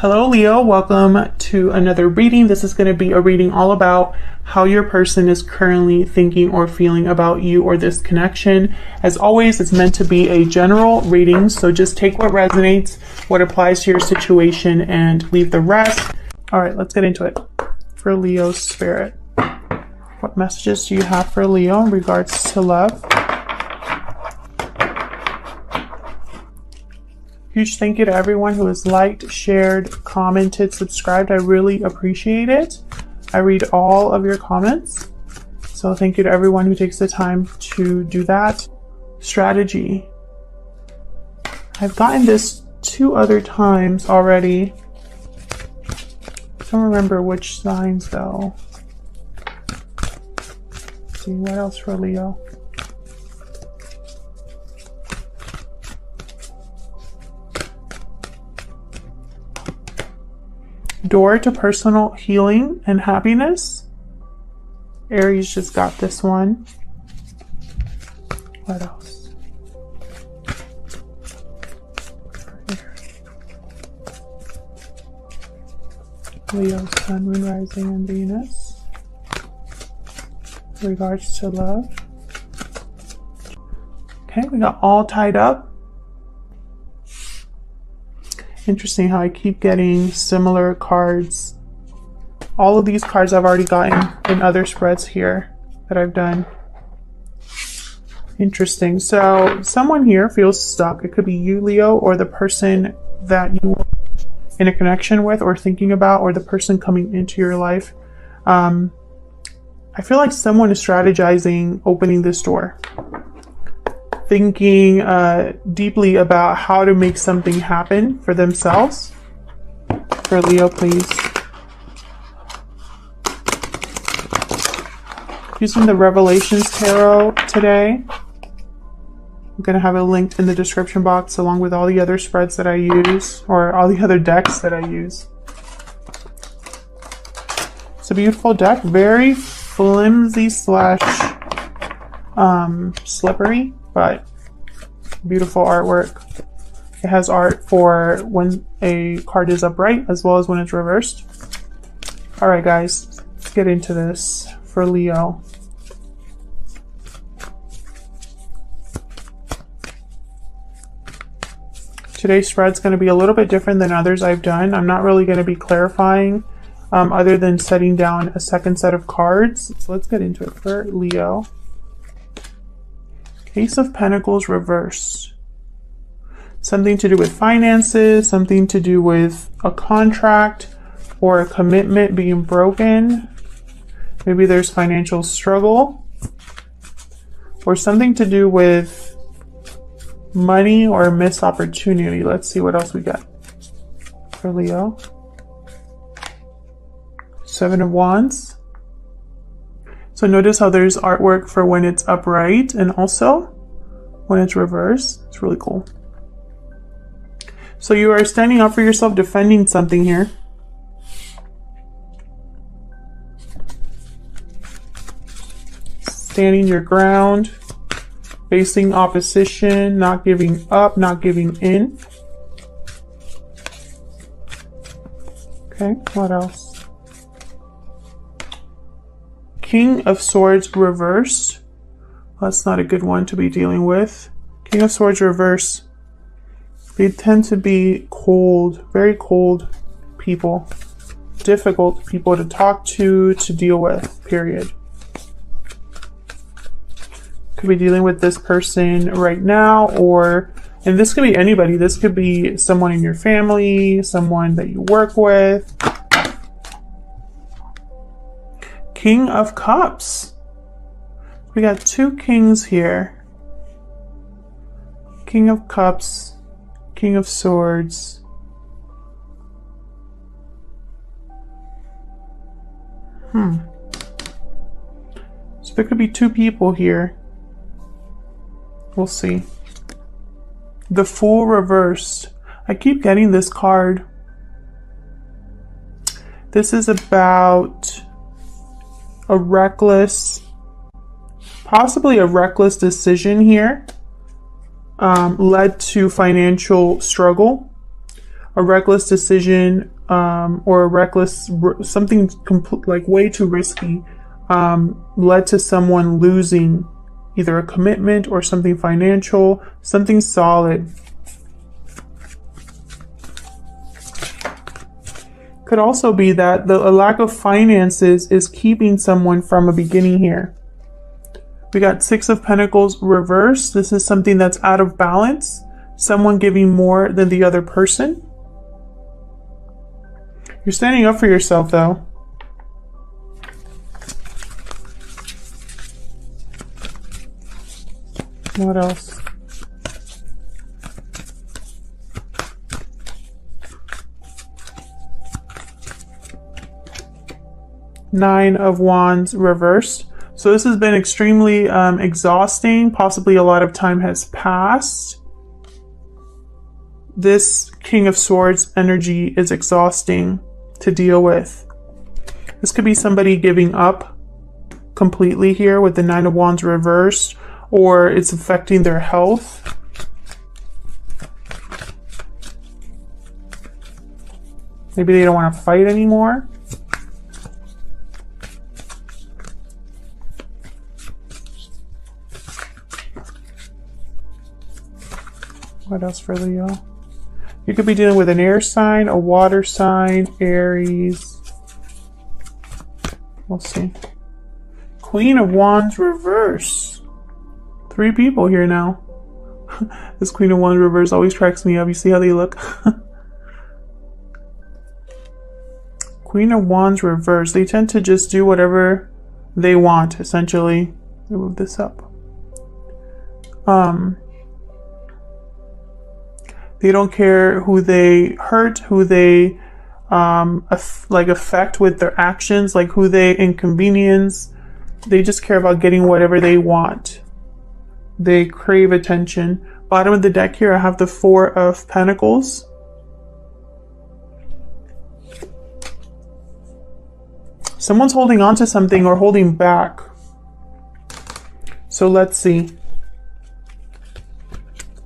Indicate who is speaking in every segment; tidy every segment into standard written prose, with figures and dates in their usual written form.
Speaker 1: Hello Leo, welcome to another reading. This is going to be a reading all about how your person is currently thinking or feeling about you or this connection. As always, it's meant to be a general reading, so just take what resonates, what applies to your situation, and leave the rest. All right, let's get into it. For Leo's spirit, what messages do you have for Leo in regards to love? Huge thank you to everyone who has liked, shared, commented, subscribed. I really appreciate it. I read all of your comments. So thank you to everyone who takes the time to do that. Strategy. I've gotten this 2 other times already. I don't remember which signs though. Let's see, what else for Leo? Door to personal healing and happiness. Aries just got this one. What else? Leo, Sun, Moon, Rising, and Venus. In regards to love. Okay, we got all tied up. Interesting how I keep getting similar cards. All of these cards I've already gotten in other spreads here that I've done. Interesting. So someone here feels stuck. It could be you, Leo, or the person that you are in a connection with or thinking about, or the person coming into your life. I feel like someone is strategizing opening this door. Thinking deeply about how to make something happen for themselves. For Leo, please. Using the Revelations Tarot today. I'm going to have it linked in the description box along with all the other spreads that I use, or all the other decks that I use. It's a beautiful deck, very flimsy slash slippery, but beautiful artwork. It has art for when a card is upright as well as when it's reversed. All right, guys, let's get into this for Leo. Today's spread's going to be a little bit different than others I've done. I'm not really going to be clarifying other than setting down a second set of cards. So let's get into it for Leo. Ace of Pentacles reversed. Something to do with finances, something to do with a contract or a commitment being broken. Maybe there's financial struggle. Or something to do with money or a missed opportunity. Let's see what else we got for Leo. 7 of Wands. So notice how there's artwork for when it's upright and also when it's reversed. It's really cool. So you are standing up for yourself, defending something here. Standing your ground, facing opposition, not giving up, not giving in. Okay, what else? King of Swords reversed. That's not a good one to be dealing with. King of Swords reverse. They tend to be cold, very cold people. Difficult people to talk to deal with, period. Could be dealing with this person right now, and this could be anybody. This could be someone in your family, someone that you work with. King of Cups. We got 2 kings here. King of Cups, King of Swords. So there could be 2 people here. We'll see. The Fool reversed. I keep getting this card. This is about a reckless, possibly a reckless decision here led to financial struggle. a reckless decision, or a reckless, something like way too risky, led to someone losing either a commitment or something financial, something solid. Could also be that a lack of finances is keeping someone from a beginning here. We got Six of Pentacles reversed. This is something that's out of balance. Someone giving more than the other person. You're standing up for yourself, though. What else? Nine of Wands reversed. So this has been extremely exhausting. Possibly a lot of time has passed. This King of Swords energy is exhausting to deal with. This could be somebody giving up completely here with the Nine of Wands reversed, or it's affecting their health. Maybe they don't want to fight anymore. What else for Leo? You could be dealing with an air sign, a water sign, Aries. We'll see. Queen of Wands reverse. 3 people here now. This Queen of Wands reverse always cracks me up. You see how they look? Queen of Wands reverse. They tend to just do whatever they want, essentially. Let me move this up. They don't care who they hurt, who they affect with their actions, like who they inconvenience. They just care about getting whatever they want. They crave attention. Bottom of the deck here, I have the Four of Pentacles. Someone's holding on to something or holding back. So let's see.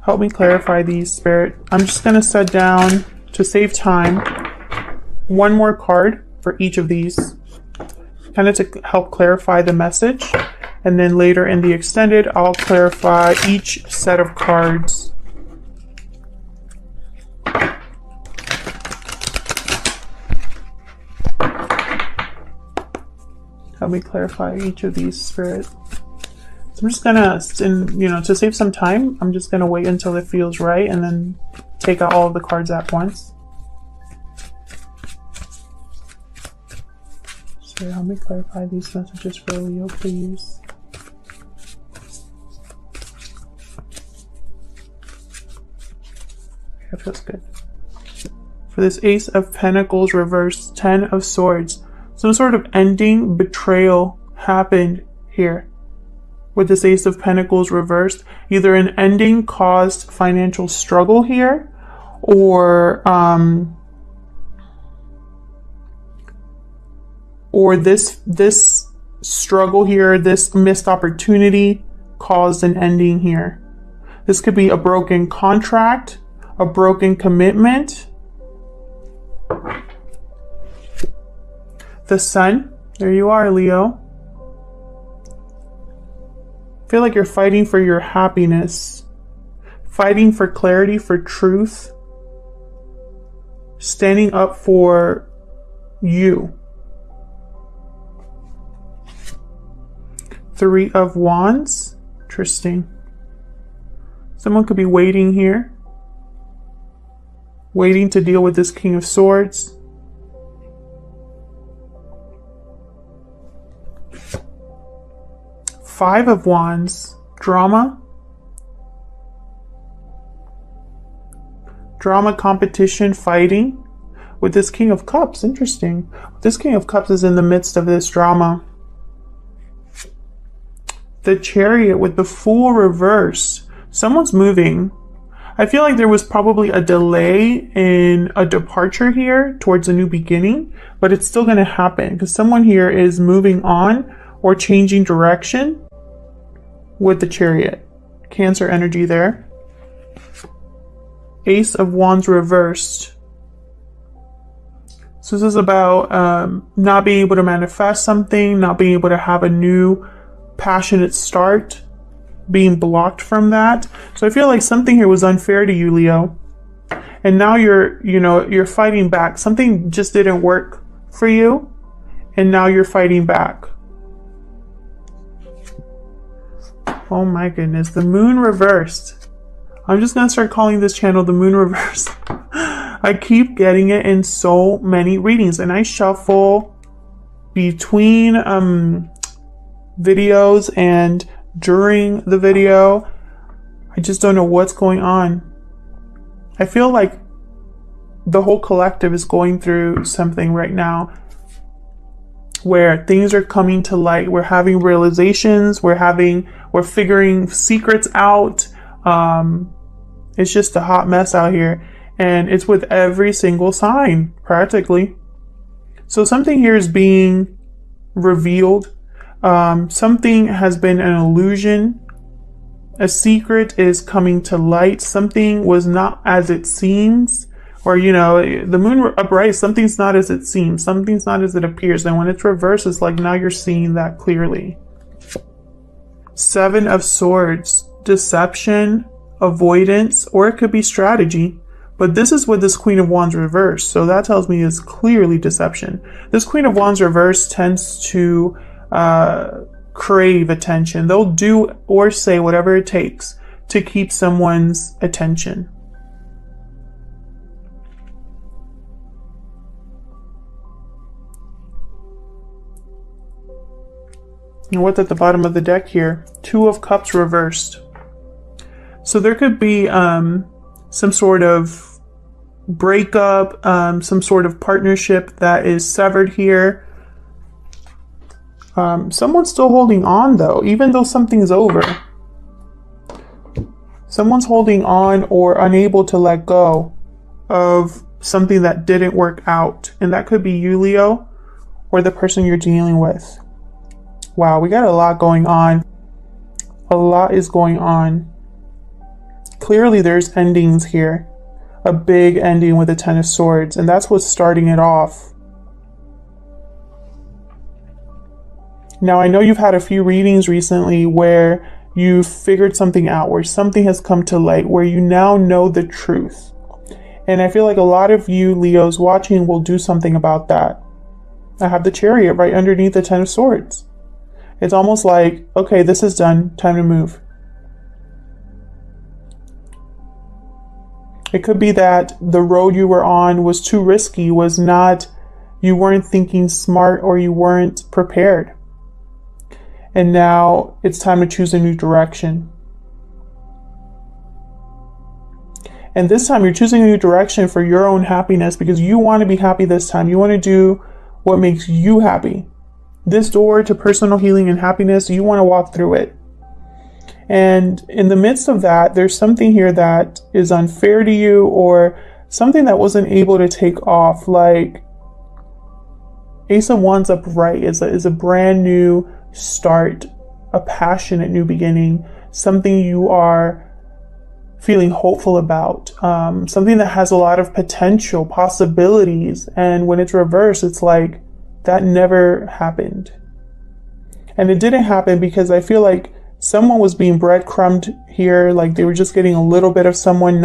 Speaker 1: Help me clarify these, Spirit. I'm just going to set down, to save time, one more card for each of these, kind of to help clarify the message. And then later in the extended, I'll clarify each set of cards. Help me clarify each of these, Spirit. So I'm just gonna, to save some time, I'm just gonna wait until it feels right and then take out all of the cards at once. So help me clarify these messages for Leo, please. That feels good. For this Ace of Pentacles reversed, 10 of Swords. Some sort of ending, betrayal happened here. With this Ace of Pentacles reversed, either an ending caused financial struggle here, or this struggle here, this missed opportunity caused an ending here. This could be a broken contract, a broken commitment. The Sun, there you are, Leo. I feel like you're fighting for your happiness, fighting for clarity, for truth, standing up for you. 3 of Wands, interesting. Someone could be waiting here, waiting to deal with this King of Swords. Five of Wands, drama. Drama, competition, fighting. With this King of Cups, interesting. This King of Cups is in the midst of this drama. The Chariot with the Fool reversed. Someone's moving. I feel like there was probably a delay in a departure here towards a new beginning, but it's still going to happen because someone here is moving on or changing direction. With the Chariot, Cancer energy there. Ace of Wands reversed. So this is about not being able to manifest something, not being able to have a new passionate start, being blocked from that. So I feel like something here was unfair to you, Leo. And now you're fighting back. Something just didn't work for you. And now you're fighting back. Oh my goodness. The moon reversed. I'm just going to start calling this channel the moon reversed. I keep getting it in so many readings. And I shuffle between videos and during the video. I just don't know what's going on. I feel like the whole collective is going through something right now where things are coming to light. We're having realizations. We're figuring secrets out. It's just a hot mess out here. And it's with every single sign, practically. So something here is being revealed. Something has been an illusion. A secret is coming to light. Something was not as it seems. Or, the moon upright, something's not as it seems. Something's not as it appears. And when it's reversed, it's like now you're seeing that clearly. 7 of Swords. Deception, avoidance, or it could be strategy. But this is with this Queen of Wands reversed. So that tells me it's clearly deception. This Queen of Wands reversed tends to crave attention. They'll do or say whatever it takes to keep someone's attention. And what's at the bottom of the deck here? 2 of Cups reversed. So there could be some sort of breakup, some sort of partnership that is severed here. Someone's still holding on though, even though something's over. Someone's holding on or unable to let go of something that didn't work out. And that could be you, Leo, or the person you're dealing with. Wow, we got a lot going on. A lot is going on. Clearly there's endings here. A big ending with the 10 of Swords. And that's what's starting it off. Now, I know you've had a few readings recently where you figured something out, where something has come to light, where you now know the truth. And I feel like a lot of you Leos watching will do something about that. I have the Chariot right underneath the 10 of Swords. It's almost like, okay, this is done, time to move. It could be that the road you were on was too risky, you weren't thinking smart, or you weren't prepared. And now it's time to choose a new direction. And this time you're choosing a new direction for your own happiness because you want to be happy this time. You want to do what makes you happy. This door to personal healing and happiness, you want to walk through it. And in the midst of that, there's something here that is unfair to you or something that wasn't able to take off. Like Ace of Wands upright is a brand new start, a passionate new beginning, something you are feeling hopeful about, something that has a lot of potential, possibilities. And when it's reversed, it's like that never happened. And it didn't happen because I feel like someone was being breadcrumbed here, like they were just getting a little bit of someone,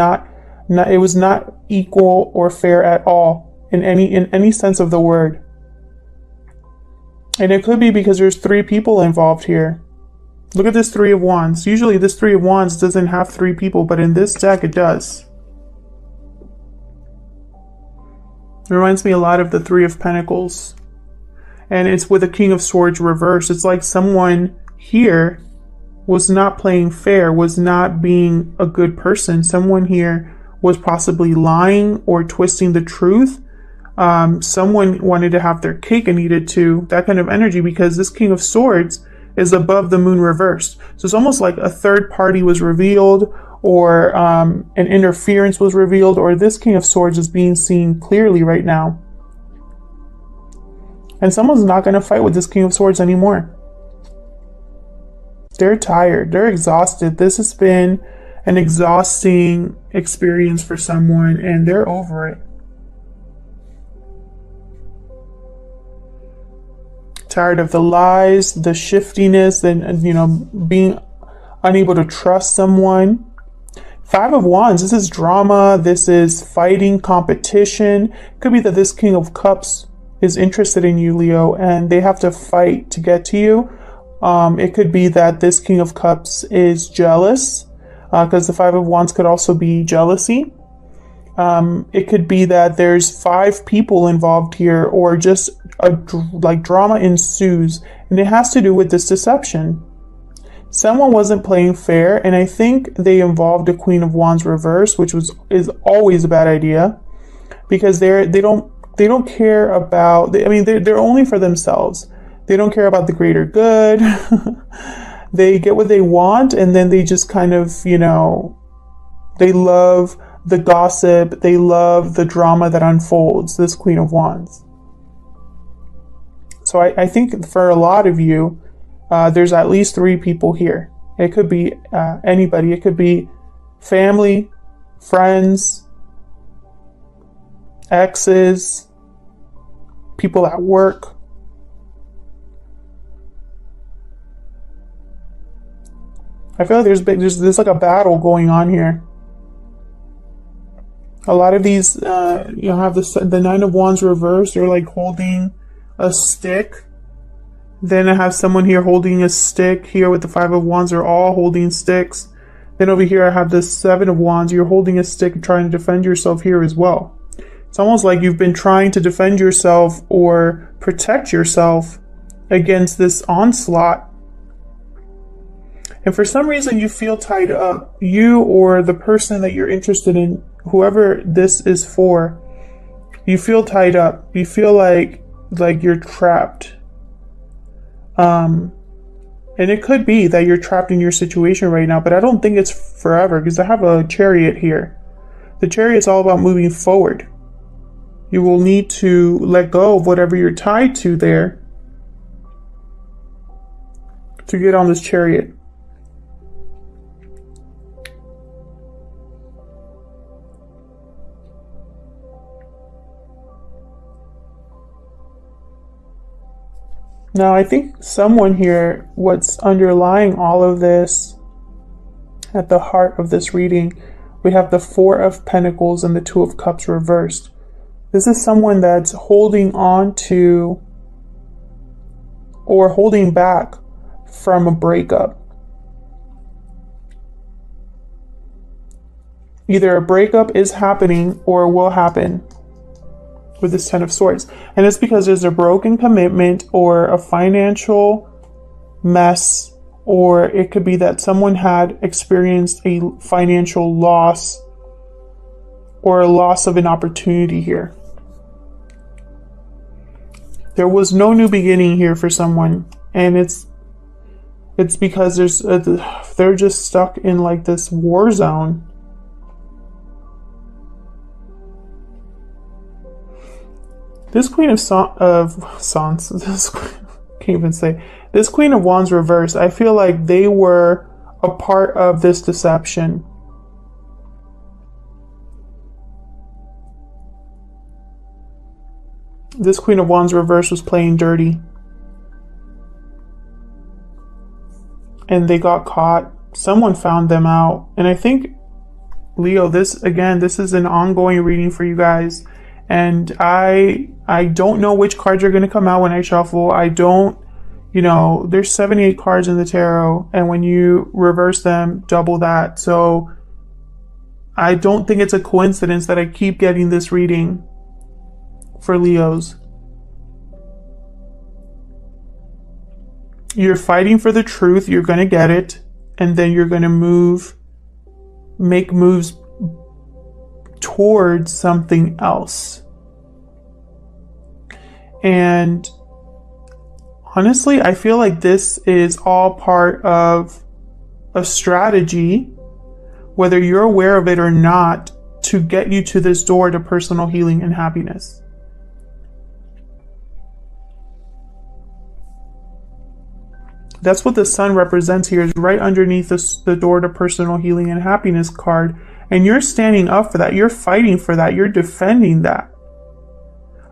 Speaker 1: it was not equal or fair at all in any sense of the word. And it could be because there's 3 people involved here. Look at this 3 of Wands. Usually this 3 of Wands doesn't have 3 people, but in this deck it does. It reminds me a lot of the 3 of Pentacles. And it's with a King of Swords reversed. It's like someone here was not playing fair, was not being a good person. Someone here was possibly lying or twisting the truth. Someone wanted to have their cake and eat it too. That kind of energy, because this King of Swords is above the moon reversed. So it's almost like a third party was revealed, or an interference was revealed, or this King of Swords is being seen clearly right now. And someone's not going to fight with this King of Swords anymore. They're tired. They're exhausted. This has been an exhausting experience for someone, and they're over it. tired of the lies, the shiftiness, and you know, being unable to trust someone. Five of Wands, this is drama, this is fighting, competition. Could be that this King of Cups is interested in you, Leo, and they have to fight to get to you. It could be that this King of Cups is jealous, because the Five of Wands could also be jealousy. It could be that there's 5 people involved here, or just like drama ensues, and it has to do with this deception. Someone wasn't playing fair, and I think they involved a Queen of Wands reverse, which is always a bad idea, because they don't care about. They're only for themselves. They don't care about the greater good. They get what they want, and then they just kind of, you know, they love the gossip. They love the drama that unfolds. This Queen of Wands. So I think for a lot of you, there's at least 3 people here. It could be anybody. It could be family, friends, exes, people at work. I feel like there's like a battle going on here. A lot of these, you have the Nine of Wands reversed. They're like holding a stick. Then I have someone here holding a stick. Here with the Five of Wands, they're all holding sticks. Then over here I have the Seven of Wands. You're holding a stick and trying to defend yourself here as well. It's almost like you've been trying to defend yourself or protect yourself against this onslaught. And for some reason you feel tied up. You or the person that you're interested in, whoever this is for, you feel tied up. You feel like you're trapped. And it could be that you're trapped in your situation right now, but I don't think it's forever, because I have a Chariot here. The Chariot's all about moving forward. You will need to let go of whatever you're tied to there to get on this Chariot. Now, I think someone here, what's underlying all of this, at the heart of this reading, we have the Four of Pentacles and the Two of Cups reversed. This is someone that's holding on to or holding back from a breakup. Either a breakup is happening or will happen with this Ten of Swords. And it's because there's a broken commitment or a financial mess, or it could be that someone had experienced a financial loss or a loss of an opportunity here. There was no new beginning here for someone, and it's because they're just stuck in like this war zone. This Queen of this Queen of Wands reversed, I feel like they were a part of this deception. This Queen of Wands reversed was playing dirty. And they got caught. Someone found them out. And I think, Leo, this is an ongoing reading for you guys. And I don't know which cards are going to come out when I shuffle. I don't, there's 78 cards in the tarot, and when you reverse them, double that. So I don't think it's a coincidence that I keep getting this reading for Leos. You're fighting for the truth. You're going to get it. And then you're going to make moves towards something else. And honestly, I feel like this is all part of a strategy, whether you're aware of it or not, to get you to this door to personal healing and happiness. That's what the Sun represents here, is right underneath the door to personal healing and happiness card. And you're standing up for that. You're fighting for that. You're defending that.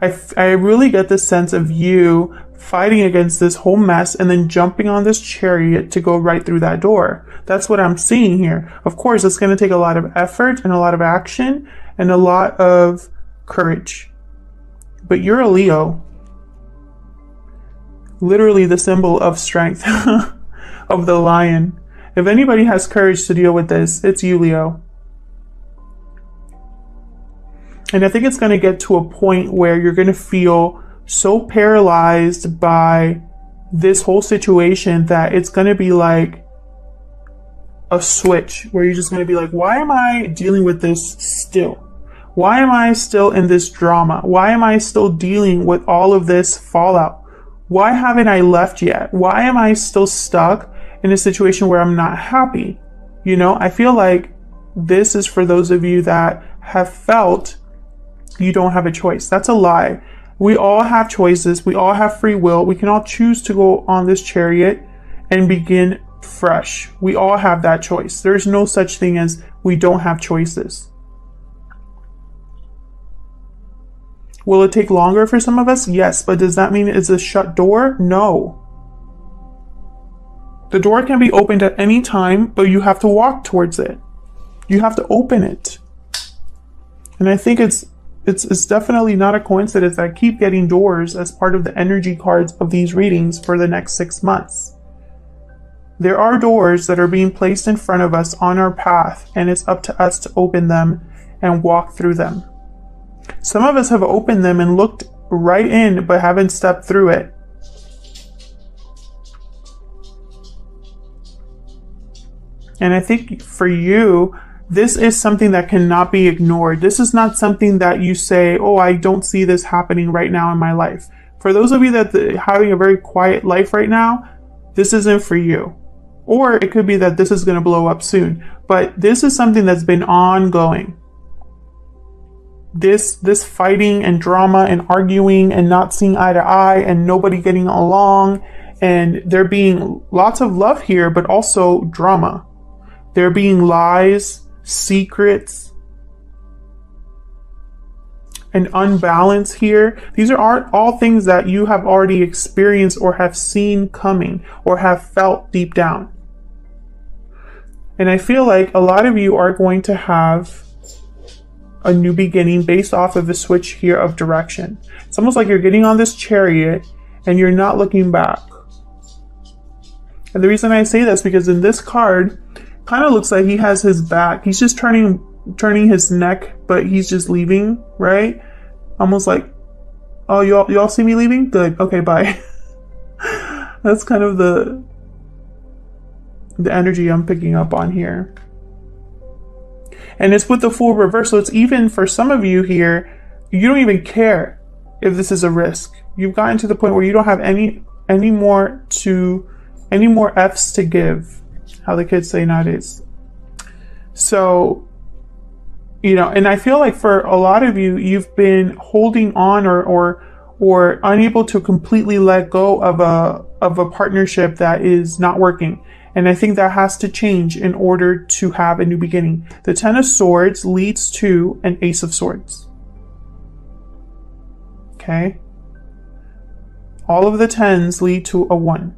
Speaker 1: I really get this sense of you fighting against this whole mess and then jumping on this chariot to go right through that door. That's what I'm seeing here. Of course, it's going to take a lot of effort and a lot of action and a lot of courage. But you're a Leo. Literally the symbol of strength, of the lion. If anybody has courage to deal with this, it's you, Leo. And I think it's going to get to a point where you're going to feel so paralyzed by this whole situation that it's going to be like a switch where you're just going to be like, why am I dealing with this still? Why am I still in this drama? Why am I still dealing with all of this fallout? Why haven't I left yet? Why am I still stuck in a situation where I'm not happy? You know, I feel like this is for those of you that have felt you don't have a choice. That's a lie. We all have choices. We all have free will. We can all choose to go on this chariot and begin fresh. We all have that choice. There's no such thing as we don't have choices. Will it take longer for some of us? Yes, but does that mean it's a shut door? No. The door can be opened at any time, but you have to walk towards it. You have to open it. And I think it's definitely not a coincidence that I keep getting doors as part of the energy cards of these readings for the next 6 months. There are doors that are being placed in front of us on our path, and it's up to us to open them and walk through them. Some of us have opened them and looked right in, but haven't stepped through it. And I think for you, this is something that cannot be ignored. This is not something that you say, oh, I don't see this happening right now in my life. For those of you that are having a very quiet life right now, this isn't for you. Or it could be that this is going to blow up soon. But this is something that's been ongoing. This fighting and drama and arguing and not seeing eye to eye and nobody getting along, and there being lots of love here, but also drama. There being lies, secrets, and unbalance here. These are all things that you have already experienced or have seen coming or have felt deep down. And I feel like a lot of you are going to have a new beginning based off of the switch here of direction. It's almost like you're getting on this chariot and you're not looking back. And the reason I say this because in this card, kind of looks like he has his back. He's just turning his neck, but he's just leaving, right? Almost like, oh, y'all see me leaving? Good. Okay, bye. That's kind of the energy I'm picking up on here. And it's with the Fool reverse, so it's even for some of you here, you don't even care if this is a risk. You've gotten to the point where you don't have any more F's to give, how the kids say nowadays. So, you know, and I feel like for a lot of you, you've been holding on or unable to completely let go of a partnership that is not working. And I think that has to change in order to have a new beginning. The Ten of Swords leads to an Ace of Swords. Okay? All of the tens lead to a 1.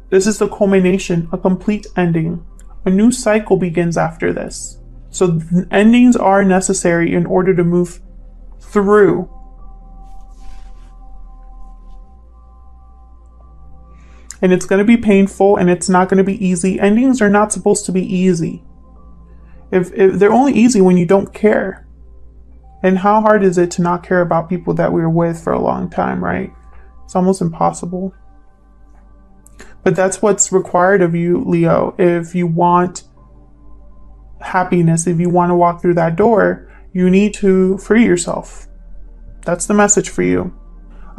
Speaker 1: This is the culmination, a complete ending. A new cycle begins after this. So endings are necessary in order to move through. And it's going to be painful and it's not going to be easy. Endings are not supposed to be easy. If they're only easy when you don't care. And how hard is it to not care about people that we were with for a long time, right? It's almost impossible. But that's what's required of you, Leo. If you want happiness, if you want to walk through that door, you need to free yourself. That's the message for you.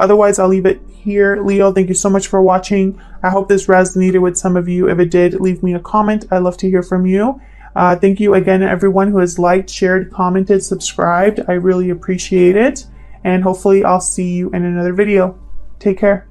Speaker 1: Otherwise, I'll leave it here. Leo, thank you so much for watching. I hope this resonated with some of you. If it did, leave me a comment. I'd love to hear from you. Thank you again, everyone who has liked, shared, commented, subscribed. I really appreciate it. And hopefully I'll see you in another video. Take care.